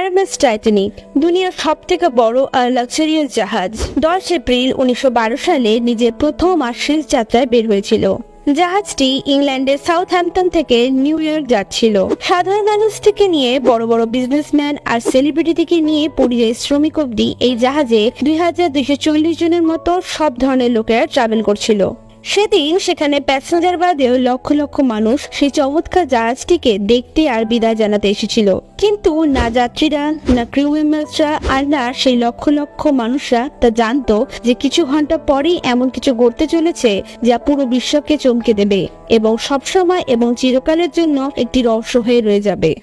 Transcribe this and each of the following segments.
RMS Titanic দুনিয়ার সবথেকে বড় আর লাক্সারিয়াস জাহাজ 10 এপ্রিল 1912 সালে নিজের প্রথম আর শেষ যাত্রায় বের হয়েছিল। জাহাজটি ইংল্যান্ডের সাউথহ্যাম্পটন থেকে নিউ ইয়র্ক যাচ্ছিল। সাধারণ মানুষ থেকে নিয়ে বড় বড় বিজনেসম্যান আর সেলিব্রিটি থেকে নিয়ে পরিযায়ী শ্রমিক অব্দি এই জাহাজে 2240 জনের মতো সব ধরনের লোকেরা ট্রাভেল করছিল। সেদিন সেখানে প্যাসেঞ্জার বাদেও লক্ষ লক্ষ মানুষ সেই চমৎকার জাহাজটিকে দেখতে আর বিদায় জানাতে এসেছিল। কিন্তু না যাত্রীরা, না ক্রিউ মেম্বার্সরা, আর না সেই লক্ষ লক্ষ মানুষরা তা জানতো যে কিছু ঘন্টা পরেই এমন কিছু ঘটতে চলেছে যা পুরো বিশ্বকে চমকে দেবে এবং সবসময় এবং চিরকালের জন্য একটি রহস্য হয়ে রয়ে যাবে।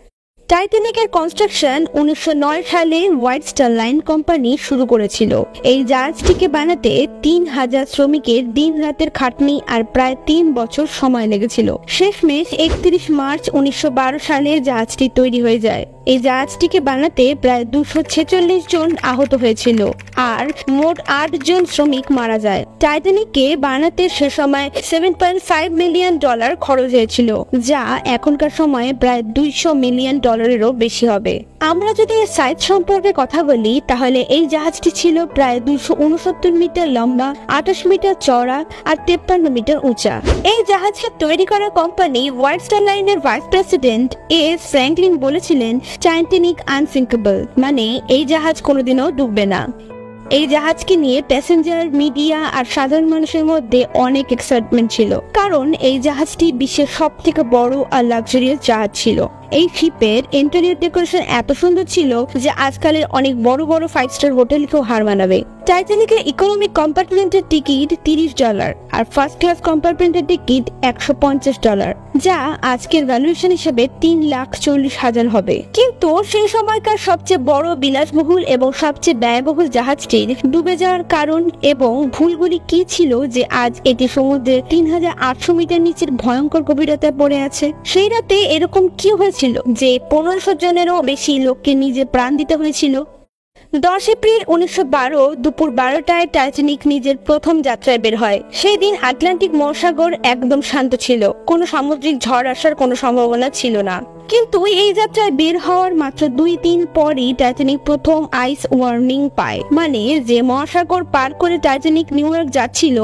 টাইটানিকের কনস্ট্রাকশন 1909 সালে হোয়াইট স্টার লাইন কোম্পানি শুরু করেছিল। এই জাহাজটিকে বানাতে 3000 শ্রমিকের দিন রাতের খাটনি আর প্রায় 3 বছর সময় লেগেছিল। শেষমেশ 31 মার্চ 1912 সালে জাহাজটি তৈরি হয়ে যায়। এই জাহাজটিকে বানাতে প্রায় 246 জন আহত হয়েছিল আর মোট 8 জন শ্রমিক মারা যায়। টাইটানিককে বানাতে সে সময় $7.5 মিলিয়ন খরচ হয়েছিল, যা এখনকার সময়ে প্রায় $200 মিলিয়ন বেশি হবে। আমরা যদি এর সাইজ সম্পর্কে কথা বলি তাহলে এই জাহাজটি ছিল প্রায় 269 মিটার লম্বা, 28 মিটার চওড়া আর 53 মিটার উঁচা। এই জাহাজকে তৈরি করা কোম্পানি হোয়াইট স্টার লাইনের ভাইস প্রেসিডেন্ট এস ফ্র্যাঙ্কলিন বলেছিলেন, টাইটানিক আনসিঙ্কেবল, মানে এই জাহাজ কোনোদিনও ডুববে না। এই জাহাজকে নিয়ে প্যাসেঞ্জার, মিডিয়া আর সাধারণ মানুষের মধ্যে অনেক এক্সাইটমেন্ট ছিল, কারণ এই জাহাজটি বিশ্বের সবথেকে বড় আর লাক্সারিয়াস জাহাজ ছিল। এই শিপের ইন্টেরিয়র ডেকোরেশন এত সুন্দর ছিল যে আজকালের অনেক বড় বড় 5 স্টার হোটেলকেও হার মানাবে। টাইটানিকের ইকোনমিক কম্পার্টমেন্টের টিকিট $30 আর ফার্স্ট ক্লাস কম্পার্টমেন্টের টিকিট $150, যা আজকের ভ্যালুয়েশন হিসেবে 3,40,000 হবে। কিন্তু সেই সময়কার সবচেয়ে বড় বিলাসবহুল এবং সবচেয়ে ব্যয়বহুল জাহাজটির ডুবে যাওয়ার কারণ এবং ভুলগুলি কি ছিল যে আজ এটি সমুদ্রের 3800 মিটার নিচের ভয়ঙ্কর গভীরতায় পড়ে আছে। সেই রাতে এরকম কি হয়েছিল যে 1500 জনেরও বেশি লোককে নিজে প্রাণ দিতে হয়েছিল? 10 এপ্রিল 1912 দুপুর 12টায় টাইটানিক নিজের প্রথম যাত্রায় বের হয়। সেই দিন আটলান্টিক মহাসাগর একদম শান্ত ছিল, কোনো সামুদ্রিক ঝড় আসার কোনো সম্ভাবনা ছিল না। কিন্তু এই যাত্রায় বের হওয়ার মাত্র 2 দিন পরই টাইটানিক প্রথম আইস ওয়ার্নিং পায়। মানে যে মহাসাগর পার করে টাইটানিক নিউ ইয়র্ক যাচ্ছিল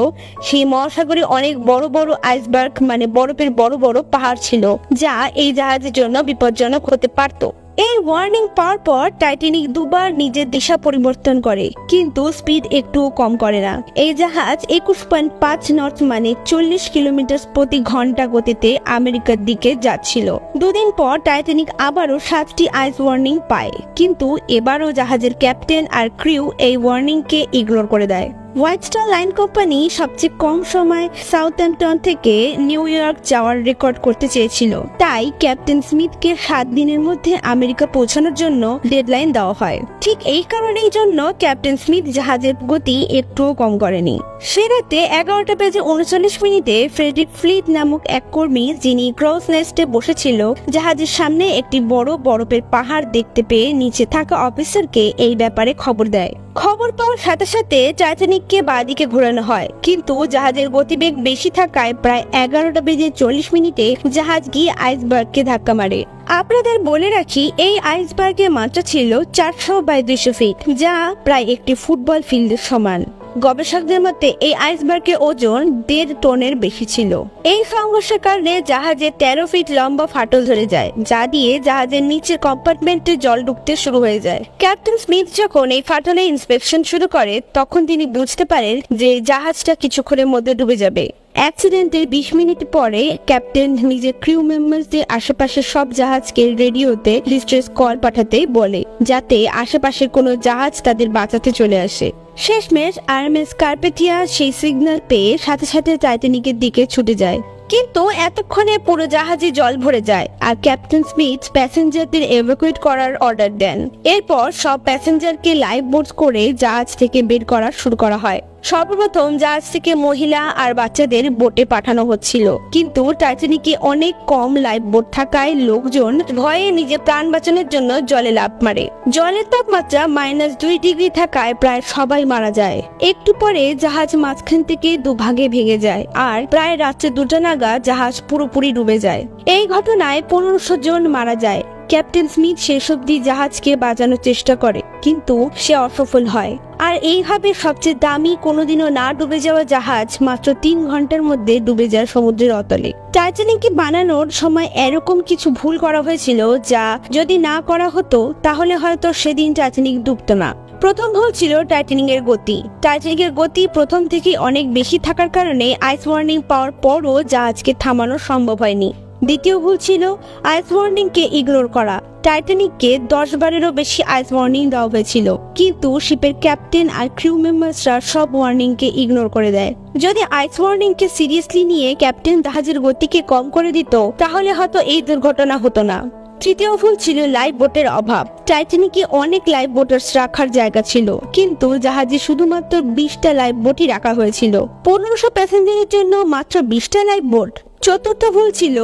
সেই মহাসাগরে অনেক বড় বড় আইসবার্গ, মানে বরফের বড় বড় পাহাড় ছিল, যা এই জাহাজের জন্য বিপজ্জনক হতে পারত। এই ওয়ার্নিং পাওয়ার পর টাইটানিক দুবার নিজের দিশা পরিবর্তন করে, কিন্তু স্পিড একটু কম করে না। এই জাহাজ 21.5 নট মানে 40 কিলোমিটার প্রতি ঘন্টা গতিতে আমেরিকার দিকে যাচ্ছিল। 2 দিন পর টাইটানিক আবারও 7টি আইস ওয়ার্নিং পায়, কিন্তু এবারও জাহাজের ক্যাপ্টেন আর ক্রিউ এই ওয়ার্নিংকে ইগনোর করে দেয়। হোয়াইট স্টার লাইন কোম্পানি সবচেয়ে কম সময় সাউথহ্যাম্পটন থেকে নিউ ইয়র্ক যাওয়ার রেকর্ড করতে চেয়েছিল, তাই ক্যাপ্টেন স্মিথকে 7 দিনের মধ্যে আমেরিকা পৌঁছানোর জন্য ডেডলাইন দেওয়া হয়। ঠিক এই কারণের জন্য ক্যাপ্টেন স্মিথ জাহাজের গতি একটুও কম করেনি। সে রাতে 11:39 ফ্রেডরিক ফ্লিট নামক এক কর্মী, যিনি ক্রস নেস্টে বসেছিল, জাহাজের সামনে একটি বড় বরফের পাহাড় দেখতে পেয়ে নিচে থাকা অফিসারকে এই ব্যাপারে খবর দেয়। খবর পাওয়ার সাথে সাথে টাইটানিককে বাঁদিকে ঘোরানো হয়, কিন্তু জাহাজের গতিবেগ বেশি থাকায় প্রায় 11:40 জাহাজ গিয়ে আইসবার্গকে ধাক্কা মারে। আপনাদের বলে রাখি, এই আইসবার্গের মাত্রা ছিল 400/200 ফিট, যা প্রায় একটি ফুটবল ফিল্ডের সমান। গবেষকদের মতে এই আইসবার্গের ওজন 1.5 টনের বেশি ছিল। এই সংঘর্ষের কারণে জাহাজে 13 ফিট লম্বা ফাটল ধরে যায়, যা দিয়ে জাহাজের নিচের কম্পার্টমেন্টে জল ঢুকতে শুরু হয়ে যায়। ক্যাপ্টেন স্মিথ যখন এই ফাটলে ইন্সপেকশন শুরু করে তখন তিনি বুঝতে পারেন যে জাহাজটা কিছুক্ষণের মধ্যে ডুবে যাবে। অ্যাক্সিডেন্টের 20 মিনিট পরে ক্যাপ্টেন নিজের ক্রিউ মেম্বারদের আশেপাশের সব জাহাজকে রেডিওতে ডিস্ট্রেস কল পাঠাতে বলে, যাতে আশেপাশের কোনো জাহাজ তাদের বাঁচাতে চলে আসে। শেষমেশ আরএমএস কার্পেটিয়া সেই সিগন্যাল পেয়ে সাথে সাথে টাইটানিকের দিকে ছুটে যায়, কিন্তু এতক্ষণে পুরো জাহাজে জল ভরে যায় আর ক্যাপ্টেন স্মিথ প্যাসেঞ্জারদের এভাকুয়েট করার অর্ডার দেন। এরপর সব প্যাসেঞ্জারকে লাইফ বোট করে জাহাজ থেকে বের করা শুরু করা হয়। সর্বপ্রথম জাহাজ থেকে মহিলা আর বাচ্চাদের বোটে পাঠানো হচ্ছিল, কিন্তু টাইটানিকে অনেক কম লাইফ বোট থাকায় লোকজন ভয়ে নিজে প্রাণ বাঁচানোর জন্য জলে লাফ মারে। জলের তাপমাত্রা -2 ডিগ্রি থাকায় প্রায় সবাই মারা যায়। একটু পরে জাহাজ মাঝখান থেকে দুভাগে ভেঙে যায় আর প্রায় রাত্রে 2টা নাগাদ জাহাজ পুরোপুরি ডুবে যায়। এই ঘটনায় 1500 জন মারা যায়। ক্যাপ্টেন স্মিথ শেষ অবধি জাহাজকে বাঁচানোর চেষ্টা করে, কিন্তু সে অসফল হয়। আর এইভাবে সবচেয়ে দামি কোনোদিনও না ডুবে যাওয়া জাহাজ মাত্র 3 ঘন্টার মধ্যে ডুবে যায় সমুদ্রের অতলে। টাইটানিককে বানানোর সময় এরকম কিছু ভুল করা হয়েছিল যা যদি না করা হতো তাহলে হয়তো সেদিন টাইটানিক ডুবতো না। প্রথম ভুল ছিল টাইটানিকের গতি। টাইটানিকের গতি প্রথম থেকেই অনেক বেশি থাকার কারণে আইস ওয়ার্নিং পাওয়ার পরও জাহাজকে থামানো সম্ভব হয়নি। দ্বিতীয় ভুল ছিল আইস ওয়ার্নিংকে ইগনোর করা। টাইটানিককে 10 বারেরও বেশি আইস ওয়ার্নিং দেওয়া হয়েছিল, কিন্তু শিপের ক্যাপ্টেন আর ক্রিউ মেম্বার্সরা সব ওয়ার্নিংকে ইগনোর করে দেয়। যদি আইস ওয়ার্নিংকে সিরিয়াসলি নিয়ে ক্যাপ্টেন জাহাজের গতিকে কম করে দিত তাহলে হয়তো এই দুর্ঘটনা হতো না। তৃতীয় ভুল ছিল লাইফ বোটের অভাব। টাইটানিকে অনেক লাইফ বোটার্স রাখার জায়গা ছিল, কিন্তু জাহাজে শুধুমাত্র 20টা লাইফ বোটই রাখা হয়েছিল। 1500 প্যাসেঞ্জারের জন্য মাত্র 20টা লাইফ বোট। চতুর্থ ভুল ছিল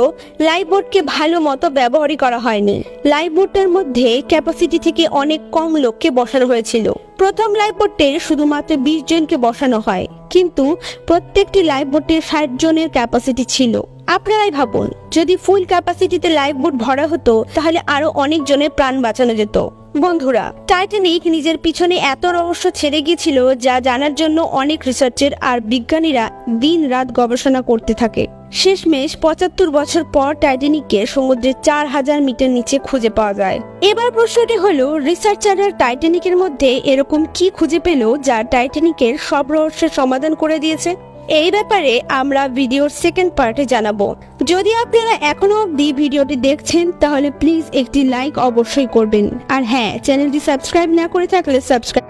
লাইফ বোটকে ভালো মতো ব্যবহারই করা হয়নি। লাইফ বোটের মধ্যে ক্যাপাসিটি থেকে অনেক কম লোককে বসানো হয়েছিল। প্রথম লাইফ বোটে শুধুমাত্র 20 জনকে বসানো হয়, কিন্তু প্রত্যেকটি লাইফ বোটে 60 জনের ক্যাপাসিটি ছিল। আপনারাই ভাবুন, যদি ফুল ক্যাপাসিটিতে লাইফ বোট ভরা হতো তাহলে আরো অনেক জনের প্রাণ বাঁচানো যেত। বন্ধুরা, টাইটানিক নিজের পিছনে এত রহস্য ছেড়ে গিয়েছিল যা জানার জন্য অনেক রিসার্চার আর বিজ্ঞানীরা দিন রাত গবেষণা করতে থাকে। শেষমেশ 75 বছর পর টাইটানিককে সমুদ্রের 4000 মিটার নিচে খুঁজে পাওয়া যায়। এবার প্রশ্নটি হলো, রিসার্চাররা টাইটানিকের মধ্যে এরকম কি খুঁজে পেল যা টাইটানিকের সব রহস্যের সমাধান করে দিয়েছে? এই ব্যাপারে আমরা ভিডিওর সেকেন্ড পার্টে জানাবো। যদি আপনারা এখনো অবধি ভিডিওটি দেখছেন তাহলে প্লিজ একটি লাইক অবশ্যই করবেন, আর হ্যাঁ, চ্যানেলটি সাবস্ক্রাইব না করে থাকলে সাবস্ক্রাইব